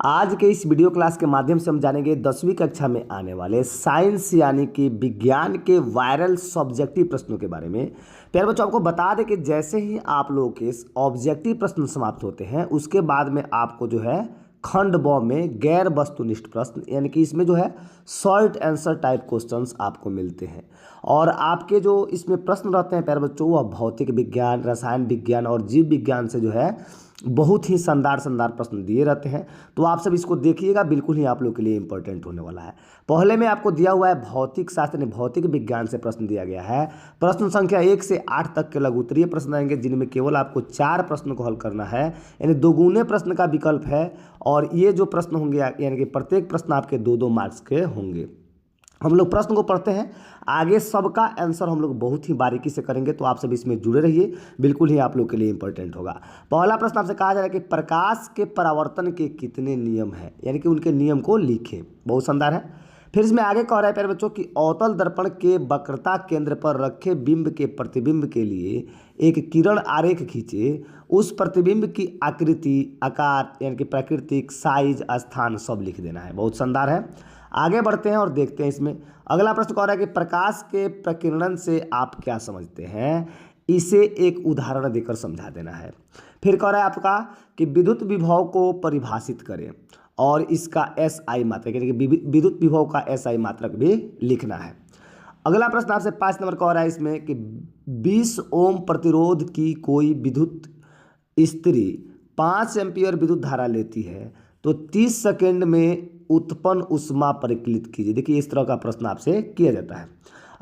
आज के इस वीडियो क्लास के माध्यम से हम जानेंगे 10वीं कक्षा में आने वाले साइंस यानी कि विज्ञान के वायरल सब्जेक्टिव प्रश्नों के बारे में। प्यारे बच्चों, आपको बता दें कि जैसे ही आप लोगों के ऑब्जेक्टिव प्रश्न समाप्त होते हैं उसके बाद में आपको जो है खंड ब में गैर वस्तुनिष्ठ प्रश्न यानी कि इसमें जो है शॉर्ट आंसर टाइप क्वेश्चंस आपको मिलते हैं। और आपके जो इसमें प्रश्न रहते हैं प्यारे बच्चों, वह भौतिक विज्ञान, रसायन विज्ञान और जीव विज्ञान से जो है बहुत ही शानदार शानदार प्रश्न दिए रहते हैं। तो आप सब इसको देखिएगा, बिल्कुल ही आप लोग के लिए इंपॉर्टेंट होने वाला है। पहले में आपको दिया हुआ है भौतिक शास्त्र यानी भौतिक विज्ञान से प्रश्न दिया गया है। प्रश्न संख्या 1 से 8 तक के लघु उत्तरीय प्रश्न आएंगे, जिनमें केवल आपको 4 प्रश्नों को हल करना है, यानी दोगुने प्रश्न का विकल्प है। और ये जो प्रश्न होंगे यानी कि प्रत्येक प्रश्न आपके 2-2 मार्क्स के होंगे। हम लोग प्रश्न को पढ़ते हैं, आगे सबका आंसर हम लोग बहुत ही बारीकी से करेंगे, तो आप सब इसमें जुड़े रहिए, बिल्कुल ही आप लोग के लिए इंपॉर्टेंट होगा। पहला प्रश्न आपसे कहा जा रहा है कि प्रकाश के परावर्तन के कितने नियम हैं, यानी कि उनके नियम को लिखें। बहुत शानदार है। फिर इसमें आगे कह रहा है प्यारे बच्चों कि अवतल दर्पण के वक्रता केंद्र पर रखे बिंब के प्रतिबिंब के लिए एक किरण आरेख खींचे। उस प्रतिबिंब की आकृति, आकार यानी कि प्राकृतिक, साइज, स्थान सब लिख देना है। बहुत शानदार है। आगे बढ़ते हैं और देखते हैं इसमें अगला प्रश्न कह रहा है कि प्रकाश के प्रकीर्णन से आप क्या समझते हैं, इसे एक उदाहरण देकर समझा देना है। फिर कह रहा है आपका कि विद्युत विभव को परिभाषित करें और इसका SI मात्रक यानी कि विद्युत विभव का SI मात्रक भी लिखना है। अगला प्रश्न आपसे 5 नंबर कह रहा है इसमें कि 20 ओम प्रतिरोध की कोई विद्युत स्त्री 5 एम्पीयर विद्युत धारा लेती है तो 30 सेकेंड में उत्पन्न ऊष्मा परिकलित कीजिए। देखिए इस तरह का प्रश्न आपसे किया जाता है।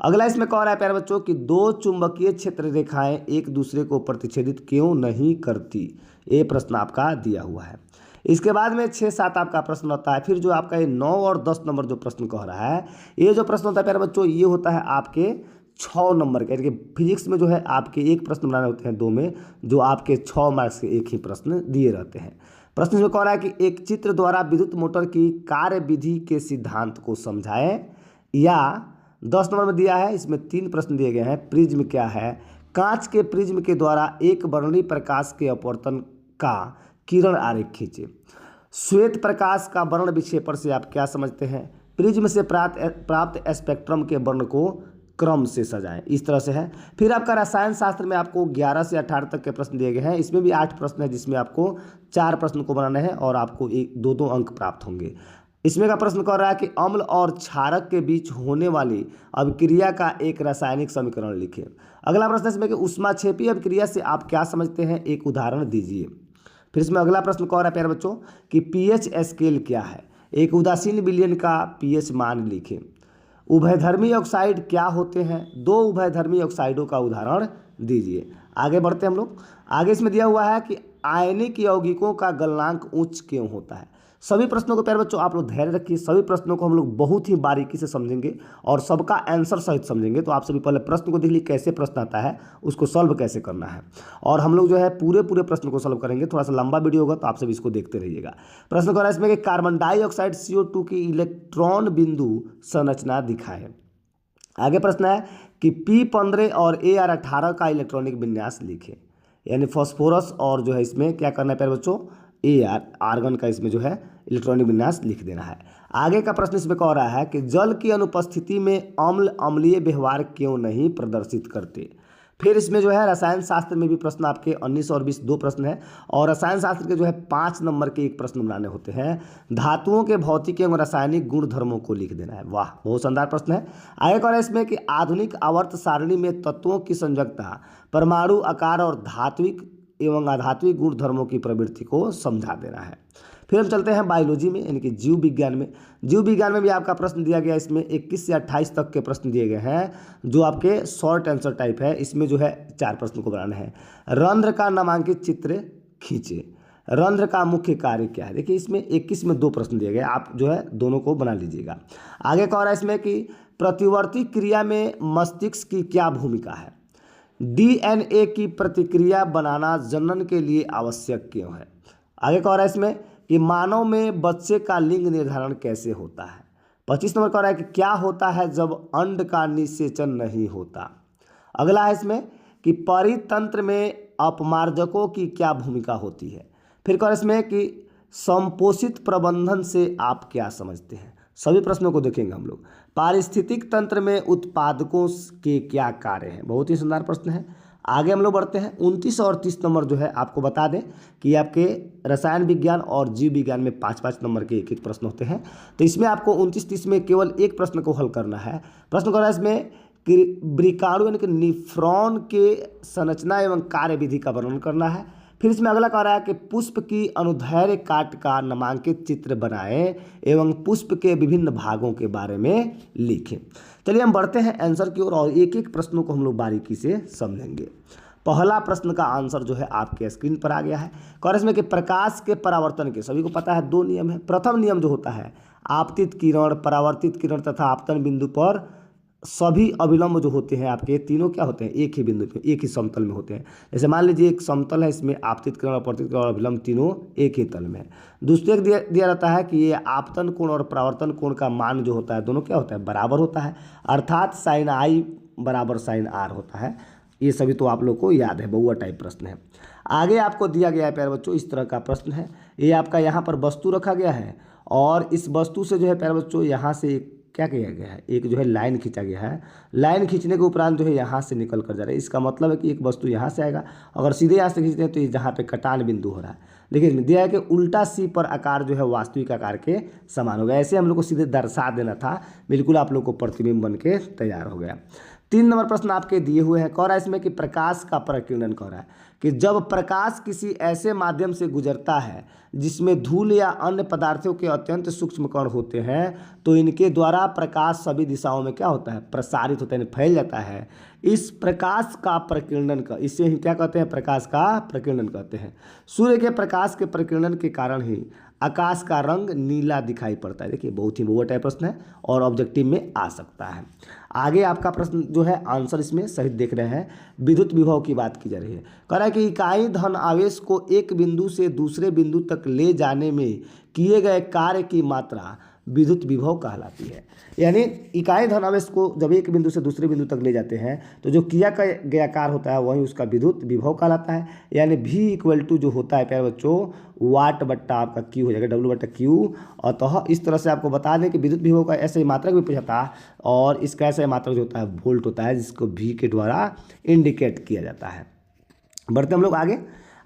अगला इसमें कह रहा है प्यारे बच्चों कि 2 चुंबकीय क्षेत्र रेखाएं एक दूसरे को प्रतिच्छेदित क्यों नहीं करती। ये प्रश्न आपका दिया हुआ है। इसके बाद में 6-7 आपका प्रश्न होता है। फिर जो आपका ये 9 और 10 नंबर जो प्रश्न कह रहा है, ये जो प्रश्न होता है प्यारे बच्चों, ये होता है आपके 6 नंबर के, यानी कि फिजिक्स में जो है आपके एक प्रश्न बनाने होते हैं 2 में, जो आपके 6 मार्क्स के एक ही प्रश्न दिए रहते हैं। प्रश्न में कह रहा है कि एक चित्र द्वारा विद्युत मोटर की कार्य विधि के सिद्धांत को समझाएं। या 10 नंबर में दिया है, इसमें 3 प्रश्न दिए गए हैं। प्रिज्म क्या है, कांच के प्रिज्म के द्वारा एक वर्णीय प्रकाश के अपवर्तन का किरण आरेख खींचे। श्वेत प्रकाश का वर्ण विक्षेपण से आप क्या समझते हैं। प्रिज्म से प्राप्त स्पेक्ट्रम के वर्ण को क्रम से सजाएं। इस तरह से है। फिर आपका रसायन शास्त्र में आपको 11 से 18 तक के प्रश्न दिए गए हैं। इसमें भी 8 प्रश्न है, जिसमें आपको 4 प्रश्न को बनाना है और आपको 1-2 अंक प्राप्त होंगे। इसमें का प्रश्न कह रहा है कि अम्ल और क्षारक के बीच होने वाली अभिक्रिया का एक रासायनिक समीकरण लिखें। अगला प्रश्न इसमें कि ऊष्माक्षेपी अभिक्रिया से आप क्या समझते हैं, एक उदाहरण दीजिए। फिर इसमें अगला प्रश्न कह रहा है प्यारे बच्चों कि pH स्केल क्या है, एक उदासीन विलयन का pH मान लिखें। उभयधर्मी ऑक्साइड क्या होते हैं, 2 उभयधर्मी ऑक्साइडों का उदाहरण दीजिए। आगे बढ़ते हैं हम लोग। आगे इसमें दिया हुआ है कि आयनिक यौगिकों का गलनांक उच्च क्यों होता है। सभी प्रश्नों को प्यारे बच्चों आप लोग धैर्य रखिए, सभी प्रश्नों को हम लोग बहुत ही बारीकी से समझेंगे और सबका आंसर सहित समझेंगे। तो आप सभी पहले प्रश्न को देख लीजिए, कैसे प्रश्न आता है, उसको सॉल्व कैसे करना है, और हम लोग जो है पूरे प्रश्न को सॉल्व करेंगे। थोड़ा सा लंबा वीडियो होगा, तो आप सभी इसको देखते रहिएगा। प्रश्न कह रहा है इसमें कि कार्बन डाइऑक्साइड CO2 की इलेक्ट्रॉन बिंदु संरचना दिखाएं। आगे प्रश्न है कि P15 और AR18 का इलेक्ट्रॉनिक विन्यास लिखें। यानी फॉस्फोरस और जो है इसमें क्या करना है प्यारे बच्चों, आर्गन का इसमें जो है इलेक्ट्रॉनिक विन्यास लिख देना है। आगे का प्रश्न इसमें कह रहा है कि जल की अनुपस्थिति में अम्ल अम्लीय व्यवहार क्यों नहीं प्रदर्शित करते। फिर इसमें जो है रसायन शास्त्र में भी प्रश्न आपके 19 और 20 2 प्रश्न है, और रसायन शास्त्र के जो है 5 नंबर के एक प्रश्न बनाने होते हैं। धातुओं के भौतिक एवं रासायनिक गुण धर्मों को लिख देना है। वाह, बहुत शानदार प्रश्न है। आगे कह रहा है इसमें कि आधुनिक आवर्त सारणी में तत्वों की संयोजकता, परमाणु आकार और धात्विक एवं अधात्विक गुण धर्मों की प्रवृत्ति को समझा देना है। फिर हम चलते हैं बायोलॉजी में, यानी कि जीव विज्ञान में। जीव विज्ञान में भी आपका प्रश्न दिया गया, इसमें 21 से 28 तक के प्रश्न दिए गए हैं, जो आपके शॉर्ट आंसर टाइप है। इसमें जो है 4 प्रश्न को बनाना है। रंध्र का नामांकित चित्र खींचे। रंध्र का मुख्य कार्य क्या है। देखिए इसमें 21 में 2 प्रश्न दिए गए, आप जो है दोनों को बना लीजिएगा। आगे कह रहा है इसमें कि प्रतिवर्ती क्रिया में मस्तिष्क की क्या भूमिका है। DNA की प्रतिक्रिया बनाना जनन के लिए आवश्यक क्यों है। आगे कह रहा है इसमें कि मानव में बच्चे का लिंग निर्धारण कैसे होता है। 25 नंबर कह रहा है कि क्या होता है जब अंड का निषेचन नहीं होता। अगला है इसमें कि परितंत्र में अपमार्जकों की क्या भूमिका होती है। फिर कह रहा है इसमें कि संपोषित प्रबंधन से आप क्या समझते हैं? सभी प्रश्नों को देखेंगे हम लोग। पारिस्थितिक तंत्र में उत्पादकों के क्या कार्य हैं? बहुत ही शानदार प्रश्न है। आगे हम लोग बढ़ते हैं। 29 और 30 नंबर जो है आपको बता दें कि आपके रसायन विज्ञान और जीव विज्ञान में 5-5 नंबर के एक एक प्रश्न होते हैं। तो इसमें आपको 29-30 में केवल एक प्रश्न को हल करना है। प्रश्न करना है इसमें कि वृकाणु यानी कि निफ्रॉन के संरचना एवं कार्य विधि का वर्णन करना है। फिर इसमें अगला कह रहा है कि पुष्प की अनुदैर्घ्य काट का नामांकित चित्र बनाएं एवं पुष्प के विभिन्न भागों के बारे में लिखें। चलिए हम बढ़ते हैं आंसर की ओर और एक एक प्रश्नों को हम लोग बारीकी से समझेंगे। पहला प्रश्न का आंसर जो है आपके स्क्रीन पर आ गया है। और इसमें कि प्रकाश के परावर्तन के सभी को पता है 2 नियम है। प्रथम नियम जो होता है आपतित किरण, परावर्तित किरण तथा आपतन बिंदु पर सभी अभिलंब जो होते हैं आपके तीनों क्या होते हैं? एक ही बिंदु पे, एक ही समतल में होते हैं। जैसे मान लीजिए एक समतल है, इसमें आपतित किरण, अपवर्तित किरण और अभिलंब तीनों एक ही तल में है। दूसरे एक दिया रहता है कि ये आपतन कोण और परावर्तन कोण का मान जो होता है दोनों क्या होता है? बराबर होता है, अर्थात साइन आई बराबर साइन आर होता है। ये सभी तो आप लोग को याद है, बहुआ टाइप प्रश्न है। आगे आपको दिया गया है प्यारे बच्चों, इस तरह का प्रश्न है। ये आपका यहाँ पर वस्तु रखा गया है और इस वस्तु से जो है प्यारे बच्चों यहाँ से क्या किया गया है? एक जो है लाइन खींचा गया है। लाइन खींचने के उपरांत जो है यहाँ से निकल कर जा रहा है। इसका मतलब है कि एक वस्तु यहाँ से आएगा, अगर सीधे यहाँ से खींचते हैं तो ये जहाँ पे कटान बिंदु हो रहा है, लेकिन दिया है कि उल्टा सी पर आकार जो है वास्तविक आकार के समान हो गया। ऐसे हम लोग को सीधे दर्शा देना था, बिल्कुल आप लोग को प्रतिबिंब बन के तैयार हो गया। 3 नंबर प्रश्न आपके दिए हुए हैं। कह रहा है इसमें कि प्रकाश का प्रकीर्णन कह रहा है कि जब प्रकाश किसी ऐसे माध्यम से गुजरता है जिसमें धूल या अन्य पदार्थों के अत्यंत सूक्ष्म कण होते हैं तो इनके द्वारा प्रकाश सभी दिशाओं में क्या होता है? प्रसारित होता है, फैल जाता है। इस प्रकाश का प्रकीर्णन का, इसे ही क्या कहते हैं? प्रकाश का प्रकीर्णन कहते हैं। सूर्य के प्रकाश के प्रकीर्णन के कारण ही आकाश का रंग नीला दिखाई पड़ता है। देखिए बहुत ही बहुआ टाइप प्रश्न है और ऑब्जेक्टिव में आ सकता है। आगे आपका प्रश्न जो है आंसर इसमें सही देख रहे हैं। विद्युत विभव की बात की जा रही है। कह रहा है कि इकाई धन आवेश को एक बिंदु से दूसरे बिंदु तक ले जाने में किए गए कार्य की मात्रा विद्युत विभव कहलाती है। यानी इकाई धन आवेश को जब एक बिंदु से दूसरे बिंदु तक ले जाते हैं तो जो किया गया कार्य होता है वही उसका विद्युत विभव कहलाता है। यानी V जो होता है प्यारे बच्चों वाट बट्टा आपका Q हो जाएगा, W/Q। अतः इस तरह से आपको बता दें कि विद्युत विभव का ऐसे ही मात्रक भी पूछा है और इसका ऐसा मात्रक जो होता है वोल्ट होता है, जिसको V के द्वारा इंडिकेट किया जाता है। बढ़ते हम लोग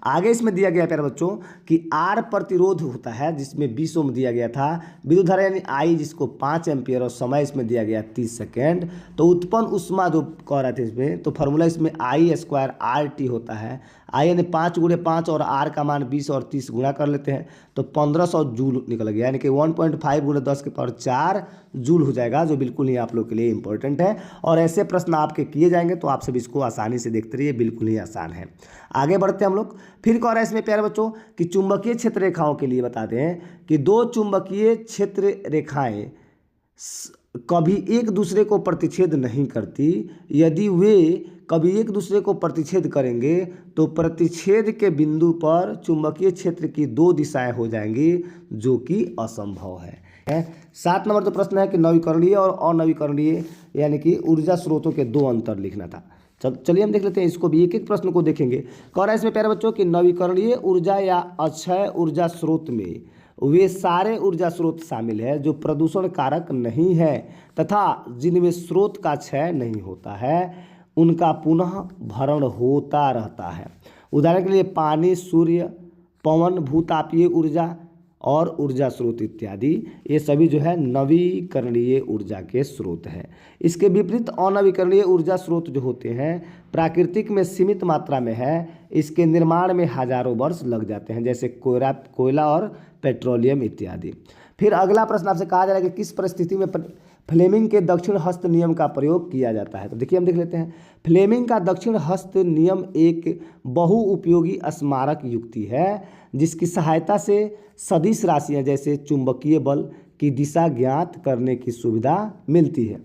आगे इसमें दिया गया प्यारे बच्चों कि R प्रतिरोध होता है जिसमें 20 ओम दिया गया था। विद्युत धारा यानी I जिसको 5 एम्पियर और समय इसमें दिया गया 30 सेकेंड। तो उत्पन्न ऊष्मा जो कह रहे थे इसमें, तो फार्मूला इसमें I² RT होता है। I यानी 5 × 5 और R का मान 20 और 30 गुणा कर लेते हैं तो 1500 जूल निकल गया, यानी कि 1.5 × 10⁴ जूल हो जाएगा, जो बिल्कुल ही आप लोग के लिए इंपॉर्टेंट है। और ऐसे प्रश्न आपके किए जाएंगे तो आप सब इसको आसानी से देखते रहिए, बिल्कुल ही आसान है। आगे बढ़ते हैं हम लोग। फिर कह रहा है इसमें प्यारे बच्चों कि चुंबकीय क्षेत्र रेखाओं के लिए बताते हैं कि 2 चुंबकीय क्षेत्र रेखाएं कभी एक दूसरे को प्रतिच्छेद नहीं करती। यदि वे कभी एक दूसरे को प्रतिच्छेद करेंगे तो प्रतिच्छेद के बिंदु पर चुंबकीय क्षेत्र की 2 दिशाएं हो जाएंगी, जो कि असंभव है। 7 नंबर तो प्रश्न है कि नवीकरणीय और अनवीकरणीय यानी कि ऊर्जा स्रोतों के 2 अंतर लिखना था। चलिए हम देख लेते हैं इसको भी, एक एक प्रश्न को देखेंगे। कह रहा है इसमें प्यारे बच्चों कि नवीकरणीय ऊर्जा या अक्षय ऊर्जा स्रोत में वे सारे ऊर्जा स्रोत शामिल है जो प्रदूषण कारक नहीं है तथा जिनमें स्रोत का क्षय नहीं होता है, उनका पुनः भरण होता रहता है। उदाहरण के लिए पानी, सूर्य, पवन, भूतापीय ऊर्जा और ऊर्जा स्रोत इत्यादि, ये सभी जो है नवीकरणीय ऊर्जा के स्रोत हैं। इसके विपरीत अनवीकरणीय ऊर्जा स्रोत जो होते हैं प्राकृतिक में सीमित मात्रा में है, इसके निर्माण में हजारों वर्ष लग जाते हैं, जैसे कोयला और पेट्रोलियम इत्यादि। फिर अगला प्रश्न आपसे कहा जा रहा है कि किस परिस्थिति में फ्लेमिंग के दक्षिण हस्त नियम का प्रयोग किया जाता है। तो देखिए हम देख लेते हैं। फ्लेमिंग का दक्षिण हस्त नियम एक बहुउपयोगी स्मारक युक्ति है जिसकी सहायता से सदिश राशियां जैसे चुंबकीय बल की दिशा ज्ञात करने की सुविधा मिलती है।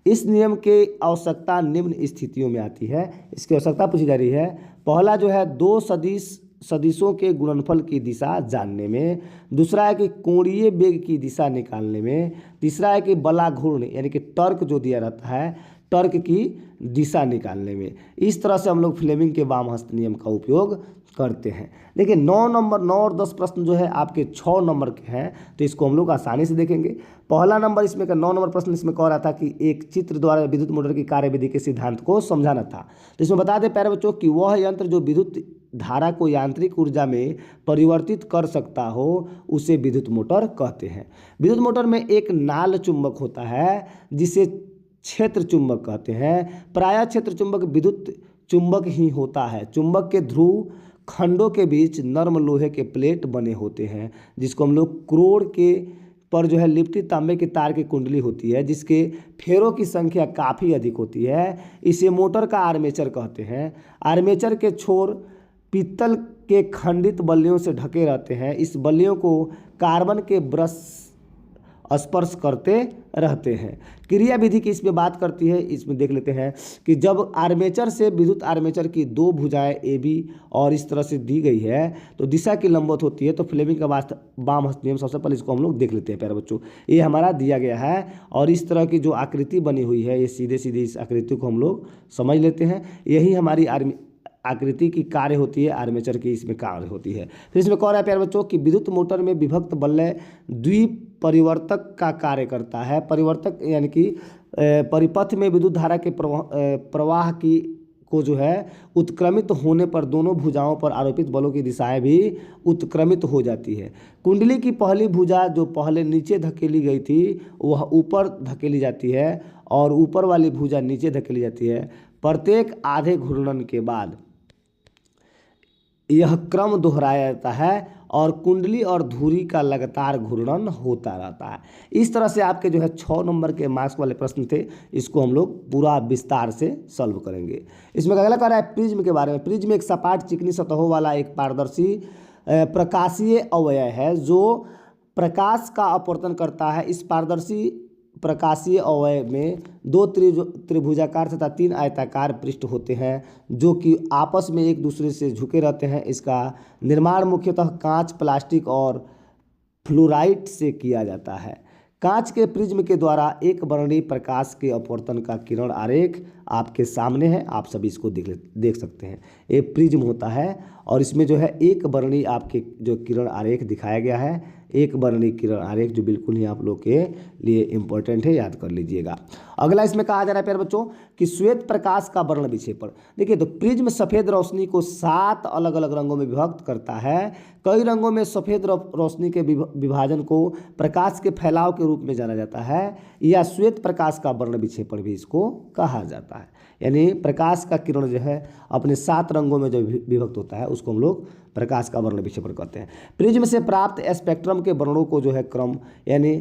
इस नियम की आवश्यकता निम्न स्थितियों में आती है। इसकी आवश्यकता पूछी जा रही है। पहला जो है 2 सदिशों के गुणनफल की दिशा जानने में, दूसरा है कि कोणीय वेग की दिशा निकालने में, तीसरा है कि बलाघूर्ण यानी कि टर्क जो दिया रहता है, तर्क की दिशा निकालने में। इस तरह से हम लोग फ्लेमिंग के वाम हस्त नियम का उपयोग करते हैं। देखिए 9 और 10 प्रश्न जो है आपके 6 नंबर के हैं, तो इसको हम लोग आसानी से देखेंगे। पहला नंबर इसमें का 9 नंबर प्रश्न इसमें कह रहा था कि एक चित्र द्वारा विद्युत मोटर की कार्यविधि के सिद्धांत को समझाना था। तो इसमें बता दें प्यारे बच्चों कि वह यंत्र जो विद्युत धारा को यांत्रिक ऊर्जा में परिवर्तित कर सकता हो उसे विद्युत मोटर कहते हैं। विद्युत मोटर में एक नाल चुंबक होता है जिसे क्षेत्र चुंबक कहते हैं। प्रायः क्षेत्र चुंबक विद्युत चुंबक ही होता है। चुंबक के ध्रुव खंडों के बीच नर्म लोहे के प्लेट बने होते हैं जिसको हम लोग क्रोड़ के पर जो है लिपटी तांबे के तार की कुंडली होती है जिसके फेरों की संख्या काफ़ी अधिक होती है। इसे मोटर का आर्मेचर कहते हैं। आर्मेचर के छोर पीतल के खंडित बल्लियों से ढके रहते हैं। इस बल्लियों को कार्बन के ब्रश स्पर्श करते रहते हैं। क्रिया विधि की इसमें बात करती है, इसमें देख लेते हैं कि जब आर्मेचर से विद्युत आर्मेचर की दो भुजाएं ए बी और इस तरह से दी गई है तो दिशा की लंबवत होती है। तो फ्लेमिंग का वाम हस्त नियम सबसे पहले इसको हम लोग देख लेते हैं प्यारे बच्चों। ये हमारा दिया गया है और इस तरह की जो आकृति बनी हुई है ये सीधे सीधे इस आकृति को हम लोग समझ लेते हैं। यही हमारी आकृति की कार्य होती है, आर्मेचर की इसमें कार्य होती है। फिर इसमें कह रहा है प्यारे बच्चों कि विद्युत मोटर में विभक्त बल्ले द्विपरिवर्तक का कार्य करता है। परिवर्तक यानी कि परिपथ में विद्युत धारा के प्रवाह की को जो है उत्क्रमित होने पर दोनों भुजाओं पर आरोपित बलों की दिशाएं भी उत्क्रमित हो जाती है। कुंडली की पहली भुजा जो पहले नीचे धकेली गई थी वह ऊपर धकेली जाती है और ऊपर वाली भुजा नीचे धकेली जाती है। प्रत्येक आधे घूर्णन के बाद यह क्रम दोहराया जाता है और कुंडली और धुरी का लगातार घूर्णन होता रहता है। इस तरह से आपके जो है 6 नंबर के मार्क्स वाले प्रश्न थे, इसको हम लोग पूरा विस्तार से सॉल्व करेंगे। इसमें अगला कह रहा है प्रिज्म के बारे में। प्रिज्म एक सपाट चिकनी सतहों वाला एक पारदर्शी प्रकाशीय अवयव है जो प्रकाश का अपवर्तन करता है। इस पारदर्शी प्रकाशीय अवयव में 2 त्रिभुजाकार तथा 3 आयताकार पृष्ठ होते हैं जो कि आपस में एक दूसरे से झुके रहते हैं। इसका निर्माण मुख्यतः कांच, प्लास्टिक और फ्लोराइड से किया जाता है। कांच के प्रिज्म के द्वारा एक वर्णीय प्रकाश के अपवर्तन का किरण आरेख आपके सामने है, आप सभी इसको देख सकते हैं। ये प्रिज्म होता है और इसमें जो है एक वर्णीय आपके जो किरण आरेख दिखाया गया है, एक वर्णीय किरण आरेख जो बिल्कुल ही आप लोग के लिए इम्पोर्टेंट है, याद कर लीजिएगा। अगला इसमें कहा जा रहा है प्यारे बच्चों कि श्वेत प्रकाश का वर्ण विक्षेपण। देखिए तो प्रिज्म सफ़ेद रोशनी को 7 अलग अलग रंगों में विभक्त करता है। कई रंगों में सफ़ेद रोशनी के विभाजन को प्रकाश के फैलाव के रूप में जाना जाता है या श्वेत प्रकाश का वर्ण विक्षेपण भी इसको कहा जाता है। यानी प्रकाश का किरण जो है अपने 7 रंगों में जो विभक्त होता है उसको हम लोग प्रकाश का वर्ण विक्षेपण कहते हैं। प्रिज्म से प्राप्त स्पेक्ट्रम के वर्णों को जो है क्रम यानी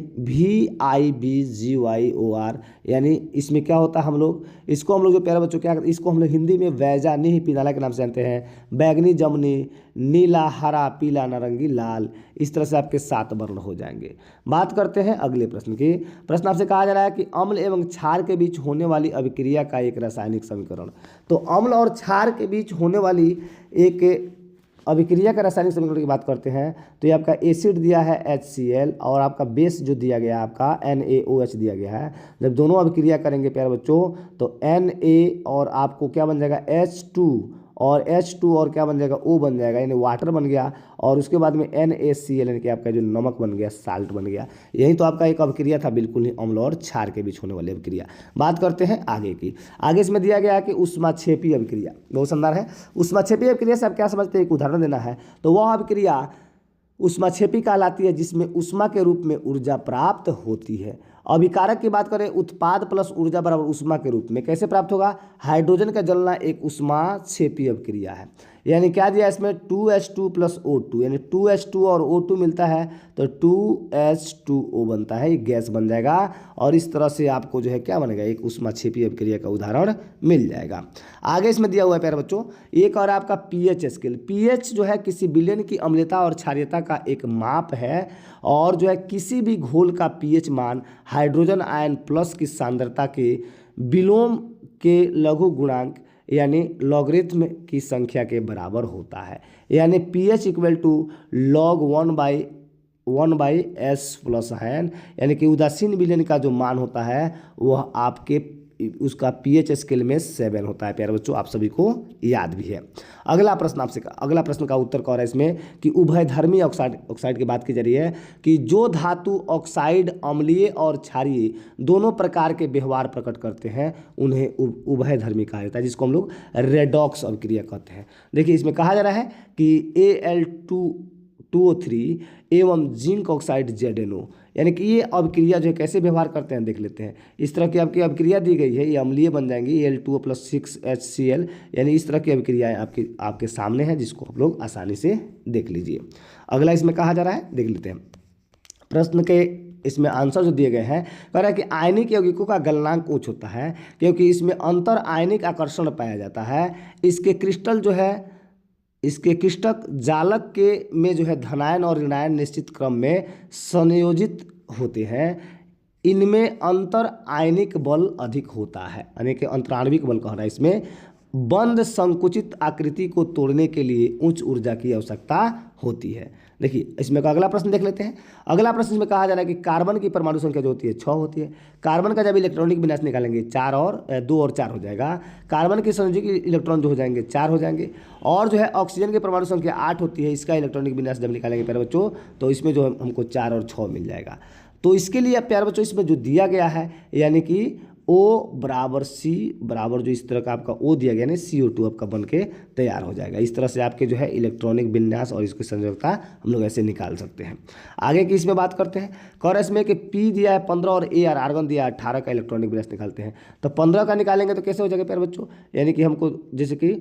VIBGYOR यानी इसमें क्या होता है हम लोग इसको हम लोग जो प्यारे बच्चों क्या इसको हम लोग हिंदी में वैजानीह पिनाला के नाम से जानते हैं। बैगनी, जमुनी, नीला, हरा, पीला, नारंगी, लाल, इस तरह से आपके 7 वर्ण हो जाएंगे। बात करते हैं अगले प्रश्न की। प्रश्न आपसे कहा जा रहा है कि अम्ल एवं क्षार के बीच होने वाली अभिक्रिया का एक रासायनिक समीकरण। तो अम्ल और क्षार के बीच होने वाली एक अभिक्रिया का रासायनिक समीकरण की बात करते हैं तो ये आपका एसिड दिया है HCl और आपका बेस जो दिया गया है आपका NaOH दिया गया है। जब दोनों अभिक्रिया करेंगे प्यारे बच्चों तो Na और आपको क्या बन जाएगा H2 और H2 और क्या बन जाएगा O बन जाएगा यानी वाटर बन गया और उसके बाद में NaCl यानी कि आपका जो नमक बन गया, साल्ट बन गया। यही तो आपका एक अभिक्रिया था बिल्कुल ही अम्ल और क्षार के बीच होने वाली अभिक्रिया। बात करते हैं आगे की। आगे इसमें दिया गया है कि ऊष्माक्षेपी अभिक्रिया, बहुत शानदार है। ऊष्माक्षेपी अभिक्रिया से आप क्या समझते हैं, एक उदाहरण देना है तो वह अभिक्रिया ऊष्माक्षेपी कहलाती है जिसमें ऊष्मा के रूप में ऊर्जा प्राप्त होती है। अभिकारक की बात करें उत्पाद प्लस ऊर्जा बराबर ऊष्मा के रूप में कैसे प्राप्त होगा। हाइड्रोजन का जलना एक ऊष्माक्षेपी अभिक्रिया है। यानी क्या दिया इसमें 2H2 प्लस O2 यानी 2H2 और O2 मिलता है तो 2H2O बनता है, ये गैस बन जाएगा और इस तरह से आपको जो है क्या बनेगा एक ऊष्माक्षेपी अभिक्रिया का उदाहरण मिल जाएगा। आगे इसमें दिया हुआ है प्यारे बच्चों एक और आपका pH स्केल। pH जो है किसी विलयन की अम्लता और क्षारीयता का एक माप है और जो है किसी भी घोल का pH मान हाइड्रोजन आयन प्लस की सांद्रता के विलोम के लघु गुणांक यानी लॉगरिथम की संख्या के बराबर होता है। यानी pH equal to log 1/s plus है यानी कि उदासीन विलयन का जो मान होता है वह आपके उसका pH स्केल में 7 होता है प्यारे बच्चों, आप सभी को याद भी है। अगला प्रश्न का उत्तर क्या है इसमें कि उभयधर्मी ऑक्साइड की बात की जा रही है कि जो धातु ऑक्साइड अम्लीय और क्षारीय दोनों प्रकार के व्यवहार प्रकट करते हैं उन्हें उभयधर्मी कहा जाता है, जिसको हम लोग रेडॉक्स अभिक्रिया कहते हैं। देखिए इसमें कहा जा रहा है कि Al2O3 एवं जिंक ऑक्साइड ZnO, यानी कि ये अभिक्रिया जो है कैसे व्यवहार करते हैं देख लेते हैं। इस तरह की आपकी अभिक्रिया दी गई है, ये अम्लीय बन जाएंगी Al2O+6HCl, यानी इस तरह की अभिक्रियाएं आपके सामने हैं, जिसको आप लोग आसानी से देख लीजिए। अगला इसमें कहा जा रहा है, देख लेते हैं प्रश्न के इसमें आंसर जो दिए गए हैं। कह रहा है कि आयनिक यौगिकों का गलनांक उच्च होता है क्योंकि इसमें अंतर आयनिक आकर्षण पाया जाता है। इसके क्रिस्टल जो है, इसके क्रिस्टल जालक के में जो है धनायन और ऋणायन निश्चित क्रम में संयोजित होते हैं। इनमें अंतर आयनिक बल अधिक होता है, यानी कि अंतराण्विक बल कह रहा है। इसमें बंद संकुचित आकृति को तोड़ने के लिए उच्च ऊर्जा की आवश्यकता होती है। देखिए इसमें का अगला प्रश्न देख लेते हैं। अगला प्रश्न इसमें कहा जा रहा है कि कार्बन की परमाणु संख्या जो होती है 6 होती है। कार्बन का जब इलेक्ट्रॉनिक विन्यास निकालेंगे 2 और 4 हो जाएगा। कार्बन के संयोजक इलेक्ट्रॉन जो हो जाएंगे 4 हो जाएंगे। और जो है ऑक्सीजन की परमाणु संख्या 8 होती है। इसका इलेक्ट्रॉनिक विन्यास जब निकालेंगे प्यारे बच्चों तो इसमें जो हमको 4 और 6 मिल जाएगा। तो इसके लिए प्यारे बच्चों इसमें जो दिया गया है, यानी कि O बराबर C बराबर जो इस तरह का आपका O दिया गया ना, CO2 आपका बन के तैयार हो जाएगा। इस तरह से आपके जो है इलेक्ट्रॉनिक विन्यास और इसकी संयोजकता हम लोग ऐसे निकाल सकते हैं। आगे की इसमें बात करते हैं। कह इसमें कि P दिया है 15 और Ar आर्गन दिया है 18 का इलेक्ट्रॉनिक विन्यास निकालते हैं। तो 15 का निकालेंगे तो कैसे हो जाएगा प्यारे बच्चों, यानी कि हमको जैसे कि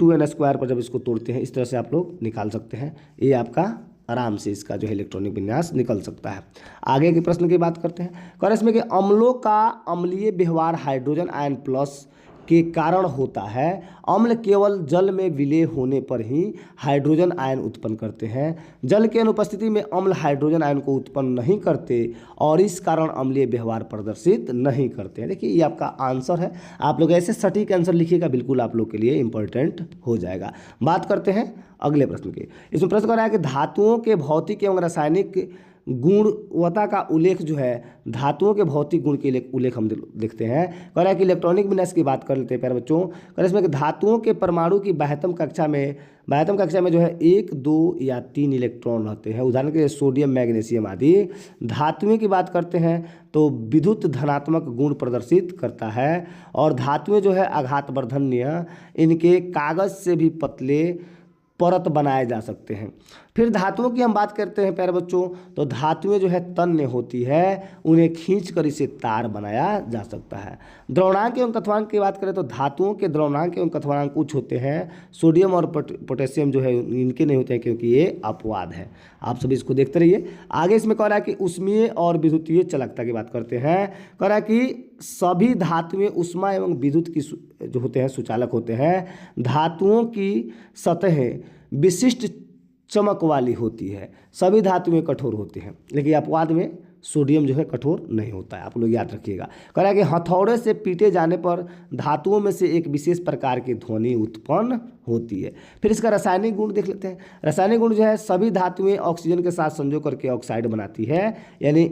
2n² पर जब इसको तोड़ते हैं इस तरह से आप लोग निकाल सकते हैं। ये आपका आराम से इसका जो है इलेक्ट्रॉनिक विन्यास निकल सकता है। आगे के प्रश्न की बात करते हैं। कह इसमें कि अम्लों का अम्लीय व्यवहार हाइड्रोजन आयन प्लस के कारण होता है। अम्ल केवल जल में विलय होने पर ही हाइड्रोजन आयन उत्पन्न करते हैं। जल की अनुपस्थिति में अम्ल हाइड्रोजन आयन को उत्पन्न नहीं करते और इस कारण अम्लीय व्यवहार प्रदर्शित नहीं करते हैं। देखिए ये आपका आंसर है। आप लोग ऐसे सटीक आंसर लिखिएगा, बिल्कुल आप लोग के लिए इंपॉर्टेंट हो जाएगा। बात करते हैं अगले प्रश्न की। इसमें प्रश्न कर रहा है कि धातुओं के भौतिक एवं रासायनिक गुणवत्ता का उल्लेख जो है, धातुओं के भौतिक गुण के उल्लेख हम देखते हैं। कह रहा है कि इलेक्ट्रॉनिक विन्यास की बात कर लेते हैं प्यारे बच्चों। कह रहा है इसमें कि धातुओं के परमाणु की बाह्यतम कक्षा में जो है 1, 2 या 3 इलेक्ट्रॉन रहते हैं। उदाहरण के लिए सोडियम, मैग्नीशियम आदि। धातुओं की बात करते हैं तो विद्युत धनात्मक गुण प्रदर्शित करता है और धातुएं जो है आघातवर्धन्य, इनके कागज से भी पतले परत बनाए जा सकते हैं। फिर धातुओं की हम बात करते हैं प्यारे बच्चों, तो धातुएं जो है तन्य होती है, उन्हें खींचकर इसे तार बनाया जा सकता है। द्रवणांक एवं कथवांक की बात करें तो धातुओं के द्रवणांक एवं कथवांक उच्च होते हैं। सोडियम और पोटेशियम जो है इनके नहीं होते हैं क्योंकि ये अपवाद है। आप सभी इसको देखते रहिए। आगे इसमें कह रहा है कि उष्मीय और विद्युतीय चालकता की बात करते हैं। कह रहा है कि सभी धातुएं उष्मा एवं विद्युत की जो होते हैं सुचालक होते हैं। धातुओं की सतहें विशिष्ट चमक वाली होती है। सभी धातुएं कठोर होती हैं, लेकिन अपवाद में सोडियम जो है कठोर नहीं होता है। आप लोग याद रखिएगा। कह रहा है कि हथौड़े से पीटे जाने पर धातुओं में से एक विशेष प्रकार की ध्वनि उत्पन्न होती है। फिर इसका रासायनिक गुण देख लेते हैं। रासायनिक गुण जो है, सभी धातुएं ऑक्सीजन के साथ संयोग करके ऑक्साइड बनाती है, यानी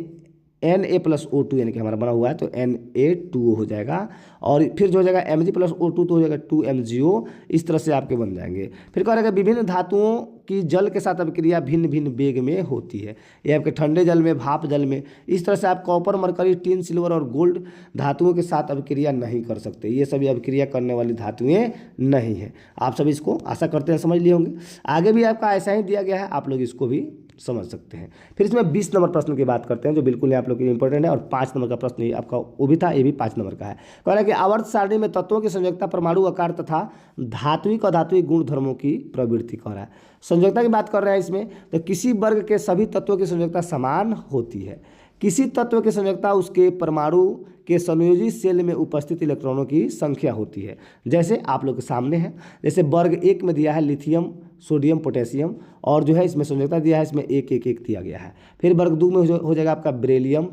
Na+O2 यानी कि हमारा बना हुआ है तो Na2O हो जाएगा। और फिर जो हो जाएगा Mg+O2 तो हो जाएगा 2MgO। इस तरह से आपके बन जाएंगे। फिर कह रहा है विभिन्न धातुओं की जल के साथ अभिक्रिया भिन्न भिन्न वेग में होती है। ये आपके ठंडे जल में, भाप जल में। इस तरह से आप कॉपर, मरकरी, टिन, सिल्वर और गोल्ड धातुओं के साथ अभिक्रिया नहीं कर सकते। ये सभी अभिक्रिया करने वाली धातुएं नहीं है। आप सभी इसको आशा करते हैं समझ लिए होंगे। आगे भी आपका ऐसा ही दिया गया है, आप लोग इसको भी समझ सकते हैं। फिर इसमें 20 नंबर प्रश्न की बात करते हैं जो बिल्कुल आप लोग के लिए इंपॉर्टेंट है। और 5 नंबर का प्रश्न ये आपका वो भी था, ये भी 5 नंबर का है। कह रहा है कि आवर्त सारणी में तत्वों की संयोजकता, परमाणु आकार तथा धात्विक अधात्विक गुण धर्मों की प्रवृत्ति कह रहा है। संयोजकता की बात कर रहे हैं इसमें, तो किसी वर्ग के सभी तत्वों की संयोजकता समान होती है। किसी तत्व की संयोजकता उसके परमाणु के संयोजी सेल में उपस्थित इलेक्ट्रॉनों की संख्या होती है। जैसे आप लोग के सामने है, जैसे वर्ग 1 में दिया है लिथियम, सोडियम, पोटेशियम, और जो है इसमें संयोजकता दिया है, इसमें 1, 1, 1 दिया गया है। फिर वर्ग 2 में हो जाएगा आपका बेरिलियम,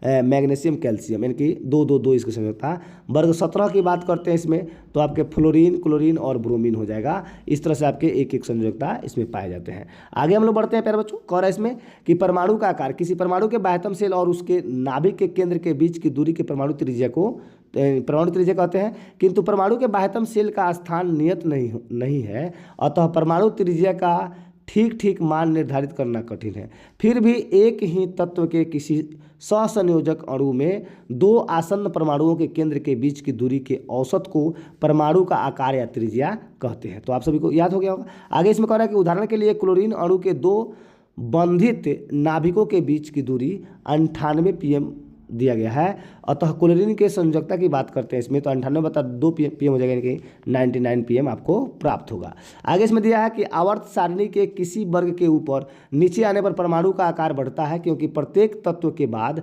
मैग्नीशियम कैल्शियम, यानी कि 2 इसकी संयोजकता। वर्ग 17 की बात करते हैं इसमें तो आपके फ्लोरीन, क्लोरीन और ब्रोमीन हो जाएगा। इस तरह से आपके एक संयोजकता इसमें पाए जाते हैं। आगे हम लोग बढ़ते हैं प्यारे बच्चों। कह इसमें कि परमाणु का आकार किसी परमाणु के बाह्यतम सेल और उसके नाभिक के केंद्र के बीच की दूरी के परमाणु त्रिज्या को परमाणु त्रिज्या कहते हैं। किंतु परमाणु के बाह्यतम सेल का स्थान नियत नहीं है, अतः परमाणु त्रिज्या का ठीक ठीक मान निर्धारित करना कठिन है। फिर भी एक ही तत्व के किसी सहसंयोजक अणु में 2 आसन्न परमाणुओं के केंद्र के बीच की दूरी के औसत को परमाणु का आकार या त्रिज्या कहते हैं। तो आप सभी को याद हो गया होगा। आगे इसमें कह रहा है कि उदाहरण के लिए क्लोरीन अणु के 2 बंधित नाभिकों के बीच की दूरी 98 pm दिया गया है। अतः क्लोरीन के संयोजकता की बात करते हैं इसमें तो 98/2 pm हो जाएगा, यानी कि 99 pm आपको प्राप्त होगा। आगे इसमें दिया है कि आवर्त सारणी के किसी वर्ग के ऊपर नीचे आने पर परमाणु का आकार बढ़ता है, क्योंकि प्रत्येक तत्व के बाद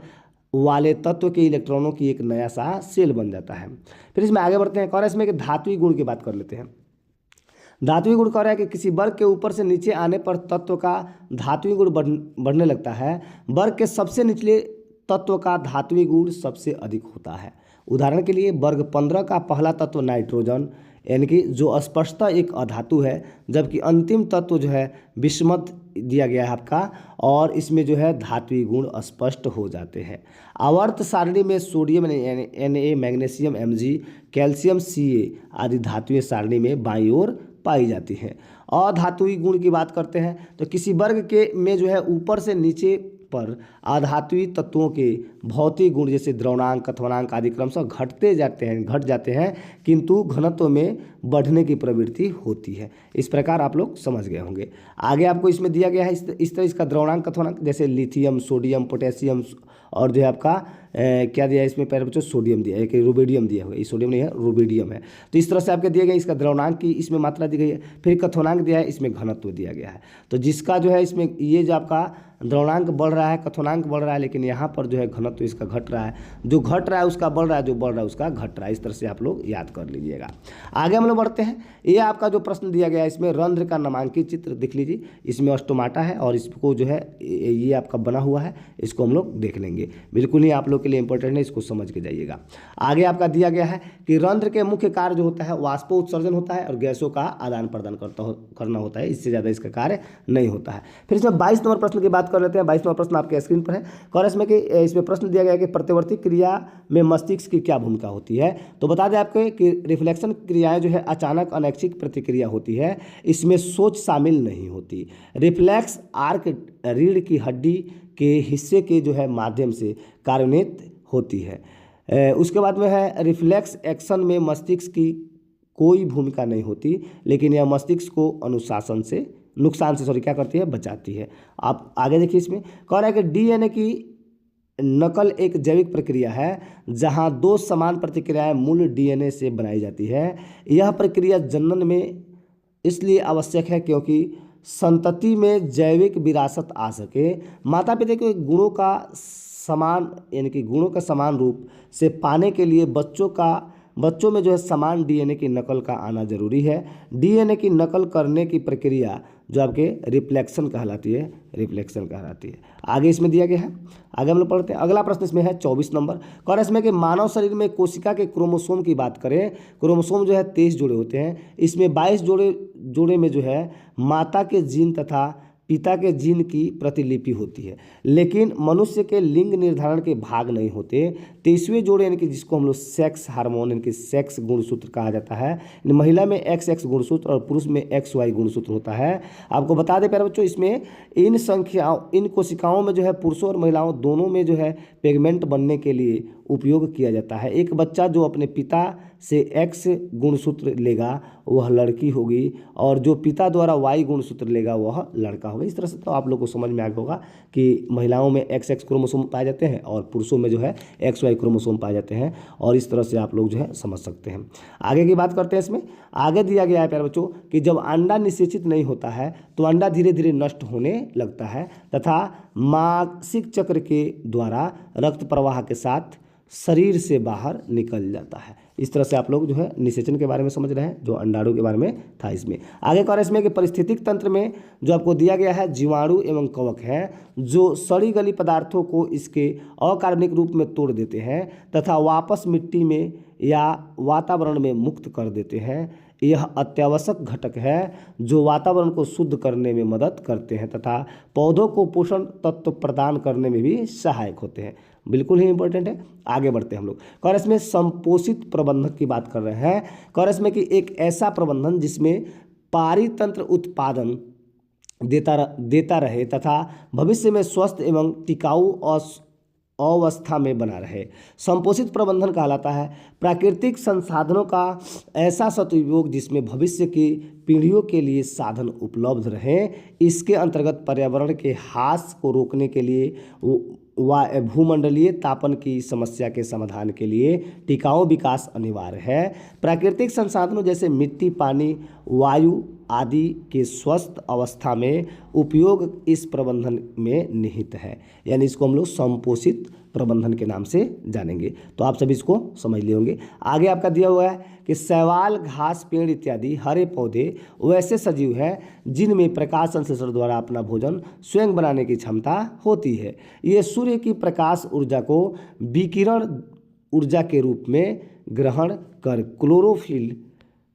वाले तत्व के इलेक्ट्रॉनों की एक नया सा सेल बन जाता है। फिर इसमें आगे बढ़ते हैं। और इसमें कि धात्विक गुण की बात कर लेते हैं। धात्विक गुण कह रहा है कि किसी वर्ग के ऊपर से नीचे आने पर तत्व का धात्विक गुण बढ़ने लगता है। वर्ग के सबसे निचले तत्व का धात्विक गुण सबसे अधिक होता है। उदाहरण के लिए वर्ग 15 का पहला तत्व नाइट्रोजन, यानी कि जो स्पष्टतः एक अधातु है, जबकि अंतिम तत्व जो है विषमत दिया गया है आपका, और इसमें जो है धात्विक गुण स्पष्ट हो जाते हैं। आवर्त सारणी में sodium Na, magnesium Mg, calcium Ca आदि धातुएं सारणी में बाईं ओर पाई जाती हैं। अधात्विक गुण की बात करते हैं तो किसी वर्ग के में जो है ऊपर से नीचे पर अधात्वीय तत्वों के भौतिक गुण जैसे द्रवणांक, कथनांक आदि क्रमशः घट जाते हैं, किंतु घनत्व में बढ़ने की प्रवृत्ति होती है। इस प्रकार आप लोग समझ गए होंगे। आगे आपको इसमें दिया गया है इस तरह इसका द्रवणांक, कथनांक, जैसे लिथियम, सोडियम, पोटेशियम और जो है आपका क्या दिया है इसमें प्यारे बच्चों, सोडियम दिया है कि रुबिडियम दिया हुआ है। ये सोडियम नहीं है, रुबिडियम है। तो इस तरह से आपके दिए गए इसका द्रवणांक की इसमें मात्रा दी गई है। फिर कथनांक दिया है, इसमें घनत्व दिया गया है। तो जिसका जो है इसमें ये जो आपका द्रवणांक बढ़ रहा है, कथनांक बढ़ रहा है, लेकिन यहाँ पर जो है घनत्व इसका घट रहा है। जो घट रहा है उसका बढ़ रहा है, जो बढ़ रहा है उसका घट रहा है। इस तरह से आप लोग याद कर लीजिएगा। आगे हम लोग बढ़ते हैं। ये आपका जो प्रश्न दिया गया है इसमें रंध्र का नामांकित चित्र देख लीजिए। इसमें स्टोमाटा है और इसको जो है ये आपका बना हुआ है, इसको हम लोग देख लेंगे। बिल्कुल ही आप लोग के लिए इंपॉर्टेंट है, इसको समझ के जाइएगा। आगे आपका दिया गया है कि रंध्र के मुख्य कार्य जो होता है वाष्पोत्सर्जन होता है और गैसों का आदान प्रदान करना होता है। इससे ज़्यादा इसका कार्य नहीं होता है। फिर इसमें 22 नंबर प्रश्न की बात कर लेते हैं। 22 नंबर प्रश्न आपके स्क्रीन पर है। और इसमें प्रश्न दिया गया है कि प्रतिवर्ती क्रिया में मस्तिष्क की क्या भूमिका होती है। तो बता दें आपके कि रिफ्लेक्शन क्रियाएं जो है अचानक अनैच्छिक प्रतिक्रिया होती है, इसमें सोच शामिल नहीं होती। रिफ्लेक्स आर्क रीढ़ की हड्डी के हिस्से के जो है माध्यम से कार्यान्वित होती है। उसके बाद में है रिफ्लेक्स एक्शन में मस्तिष्क की कोई भूमिका नहीं होती, लेकिन यह मस्तिष्क को नुकसान से क्या करती है, बचाती है। आप आगे देखिए। इसमें कह रहा है कि डीएनए की नकल एक जैविक प्रक्रिया है जहां 2 समान प्रतिक्रियाएं मूल डीएनए से बनाई जाती है। यह प्रक्रिया जनन में इसलिए आवश्यक है क्योंकि संतति में जैविक विरासत आ सके। माता पिता के गुणों का समान रूप से पाने के लिए बच्चों में जो है समान डीएनए की नकल का आना जरूरी है। डीएनए की नकल करने की प्रक्रिया जो आपके रिफ्लेक्शन कहलाती है। आगे इसमें दिया गया है। आगे हम लोग पढ़ते हैं। अगला प्रश्न इसमें है 24 नंबर। और इसमें कि मानव शरीर में कोशिका के क्रोमोसोम की बात करें, क्रोमोसोम जो है 23 जोड़े होते हैं। इसमें 22 जोड़े में जो है माता के जीन तथा पिता के जीन की प्रतिलिपि होती है, लेकिन मनुष्य के लिंग निर्धारण के भाग नहीं होते। 23वें जोड़े यानी कि जिसको हम लोग सेक्स हार्मोन यानी कि सेक्स गुणसूत्र कहा जाता है, महिला में XX गुणसूत्र और पुरुष में XY गुणसूत्र होता है। आपको बता दें प्यारे बच्चों, इसमें इन कोशिकाओं में जो है पुरुषों और महिलाओं दोनों में जो है पिगमेंट बनने के लिए उपयोग किया जाता है। एक बच्चा जो अपने पिता से X गुणसूत्र लेगा वह लड़की होगी, और जो पिता द्वारा Y गुणसूत्र लेगा वह लड़का होगा। इस तरह से तो आप लोग को समझ में आ गया होगा कि महिलाओं में XX क्रोमोसोम पाए जाते हैं और पुरुषों में जो है XY क्रोमोसोम पाए जाते हैं, और इस तरह से आप लोग जो है समझ सकते हैं। आगे की बात करते हैं। इसमें आगे दिया गया है प्यारे बच्चों कि जब अंडा निषेचित नहीं होता है तो अंडा धीरे धीरे नष्ट होने लगता है तथा मासिक चक्र के द्वारा रक्त प्रवाह के साथ शरीर से बाहर निकल जाता है। इस तरह से आप लोग जो है निषेचन के बारे में समझ रहे हैं, जो अंडाणु के बारे में था इसमें। आगे कह रहे हैं इसमें कि पारिस्थितिक तंत्र में जो आपको दिया गया है जीवाणु एवं कवक हैं जो सड़ी गली पदार्थों को इसके अकार्बनिक रूप में तोड़ देते हैं तथा वापस मिट्टी में या वातावरण में मुक्त कर देते हैं। यह अत्यावश्यक घटक है जो वातावरण को शुद्ध करने में मदद करते हैं तथा पौधों को पोषण तत्व प्रदान करने में भी सहायक होते हैं। बिल्कुल ही इंपॉर्टेंट है। आगे बढ़ते हैं हम लोग। कह रहे इसमें संपोषित प्रबंधन की बात कर रहे हैं। कह रहे इसमें कि एक ऐसा प्रबंधन जिसमें पारितंत्र उत्पादन देता रहे तथा भविष्य में स्वस्थ एवं टिकाऊ अवस्था में बना रहे। संपोषित प्रबंधन कहलाता है प्राकृतिक संसाधनों का ऐसा सदुपयोग जिसमें भविष्य की पीढ़ियों के लिए साधन उपलब्ध रहें। इसके अंतर्गत पर्यावरण के ह्रास को रोकने के लिए भूमंडलीय तापन की समस्या के समाधान के लिए टिकाऊ विकास अनिवार्य है। प्राकृतिक संसाधनों जैसे मिट्टी, पानी, वायु आदि के स्वस्थ अवस्था में उपयोग इस प्रबंधन में निहित है। यानी इसको हम लोग संपोषित प्रबंधन के नाम से जानेंगे। तो आप सभी इसको समझ लिए होंगे। आगे आपका दिया हुआ है कि शैवाल, घास, पेड़ इत्यादि हरे पौधे वैसे सजीव हैं जिनमें प्रकाश संश्लेषण द्वारा अपना भोजन स्वयं बनाने की क्षमता होती है। ये सूर्य की प्रकाश ऊर्जा को विकिरण ऊर्जा के रूप में ग्रहण कर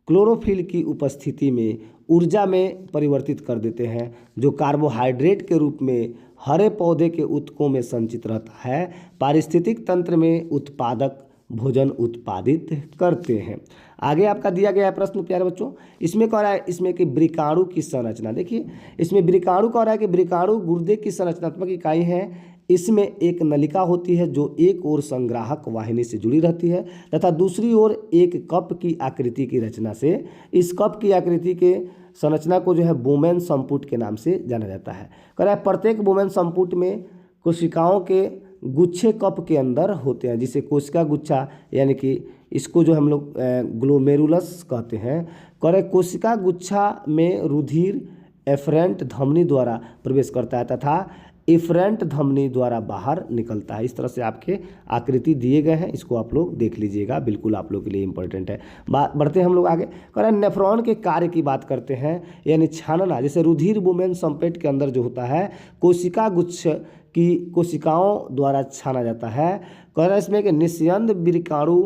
क्लोरोफिल की उपस्थिति में ऊर्जा में परिवर्तित कर देते हैं जो कार्बोहाइड्रेट के रूप में हरे पौधे के ऊतकों में संचित रहता है। पारिस्थितिक तंत्र में उत्पादक भोजन उत्पादित करते हैं। आगे आपका दिया गया है प्रश्न प्यारे बच्चों। इसमें कह रहा है इसमें कि वृकाणु की संरचना। देखिए इसमें वृकाणु कह रहा है कि वृकाणु गुर्दे की संरचनात्मक इकाई है। इसमें एक नलिका होती है जो एक ओर संग्राहक वाहिनी से जुड़ी रहती है तथा दूसरी ओर एक कप की आकृति की रचना से। इस कप की आकृति के संरचना को जो है बोमेन संपुट के नाम से जाना जाता है। कह रहा है प्रत्येक बोमेन संपुट में कोशिकाओं के गुच्छे कप के अंदर होते हैं जिसे कोशिका गुच्छा यानी कि इसको जो हम लोग ग्लोमेरुलस कहते हैं। कह रहे कोशिका गुच्छा में रुधिर एफरेंट धमनी द्वारा प्रवेश करता है तथा इफरेंट धमनी द्वारा बाहर निकलता है। इस तरह से आपके आकृति दिए गए हैं, इसको आप लोग देख लीजिएगा, बिल्कुल आप लोग के लिए इंपॉर्टेंट है। बढ़ते हैं हम लोग आगे। कह रहे हैं नेफ्रॉन के कार्य की बात करते हैं यानी छानना। जैसे रुधिर बोमेन संपेट के अंदर जो होता है कोशिका गुच्छ की कोशिकाओं द्वारा छाना जाता है। कह रहा है इसमें कि निस्यंद वृकाणु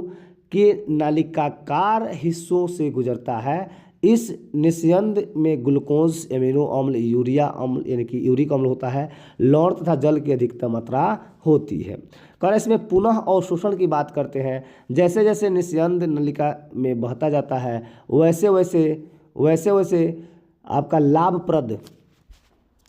के नालिकाकार हिस्सों से गुजरता है। इस निस्यंद में ग्लूकोज, एमिनो अम्ल, यूरिया अम्ल यानी कि यूरिक अम्ल होता है। लवण तथा जल की अधिकतम मात्रा होती है। कह रहे इसमें पुनः अवशोषण की बात करते हैं। जैसे जैसे निस्यंद नलिका में बहता जाता है वैसे वैसे आपका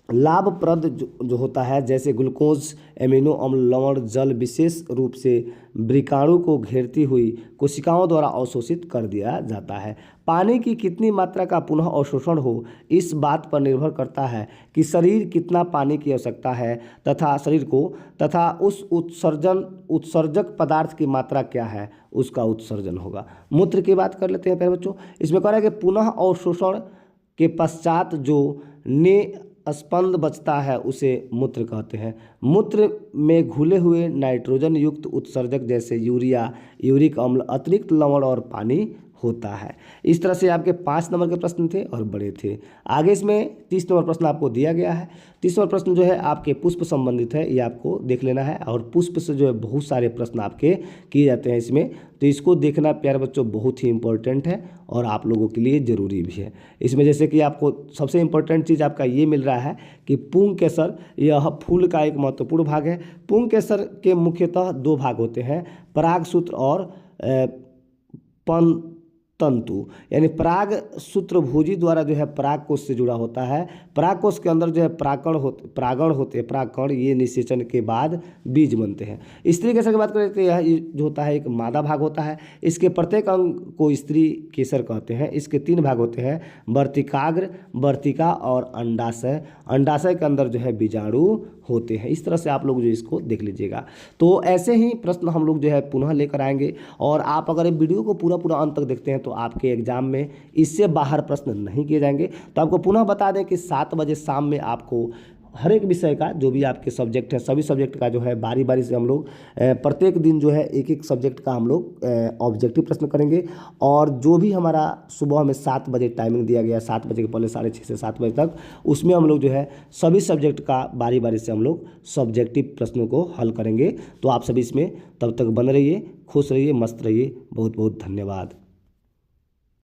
लाभप्रद जो होता है जैसे ग्लूकोज, एमिनो अम्ल, लवण, जल विशेष रूप से वृकाणु को घेरती हुई कोशिकाओं द्वारा अवशोषित कर दिया जाता है। पानी की कितनी मात्रा का पुनः अवशोषण हो इस बात पर निर्भर करता है कि शरीर कितना पानी की आवश्यकता है तथा उस उत्सर्जक पदार्थ की मात्रा क्या है उसका उत्सर्जन होगा। मूत्र की बात कर लेते हैं पहले बच्चों। इसमें कह रहा है कि पुनः अवशोषण के पश्चात जो स्पंद बचता है उसे मूत्र कहते हैं। मूत्र में घुले हुए नाइट्रोजन युक्त उत्सर्जक जैसे यूरिया, यूरिक अम्ल, अतिरिक्त लवण और पानी होता है। इस तरह से आपके 5 नंबर के प्रश्न थे और बड़े थे। आगे इसमें 30 नंबर प्रश्न आपको दिया गया है। 30 नंबर प्रश्न जो है आपके पुष्प संबंधित है, ये आपको देख लेना है। और पुष्प से जो है बहुत सारे प्रश्न आपके किए जाते हैं इसमें, तो इसको देखना प्यारे बच्चों बहुत ही इंपॉर्टेंट है और आप लोगों के लिए ज़रूरी भी है। इसमें जैसे कि आपको सबसे इंपॉर्टेंट चीज़ आपका ये मिल रहा है कि पुंकेसर, यह फूल का एक महत्वपूर्ण भाग है। पुंकेसर के मुख्यतः 2 भाग होते हैं, परागसूत्र और तंतु। यानी पराग सूत्रभोजी द्वारा जो है पराग कोष से जुड़ा होता है। पराग कोष के अंदर जो है परागण होते हैं, परागकण, ये निषेचन के बाद बीज बनते हैं। स्त्री केसर की बात करें तो यह जो होता है एक मादा भाग होता है। इसके प्रत्येक अंग को स्त्री केसर कहते हैं। इसके 3 भाग होते हैं, वर्तिकाग्र, वर्तिका और अंडाशय। अंडाशय के अंदर जो है बीजाणु होते हैं। इस तरह से आप लोग जो इसको देख लीजिएगा। तो ऐसे ही प्रश्न हम लोग जो है पुनः लेकर आएंगे और आप अगर वीडियो को पूरा अंत तक देखते हैं तो आपके एग्जाम में इससे बाहर प्रश्न नहीं किए जाएंगे। तो आपको पुनः बता दें कि 7 बजे शाम में आपको हर एक विषय का जो भी आपके सब्जेक्ट है सभी सब्जेक्ट का जो है बारी बारी से हम लोग प्रत्येक दिन जो है एक एक सब्जेक्ट का हम लोग ऑब्जेक्टिव प्रश्न करेंगे। और जो भी हमारा सुबह में 7 बजे टाइमिंग दिया गया, 7 बजे के पहले 6:30 से 7 बजे तक, उसमें हम लोग जो है सभी सब्जेक्ट का बारी बारी से हम लोग सब्जेक्टिव प्रश्नों को हल करेंगे। तो आप सभी इसमें तब तक बने रहिए, खुश रहिए, मस्त रहिए। बहुत बहुत धन्यवाद।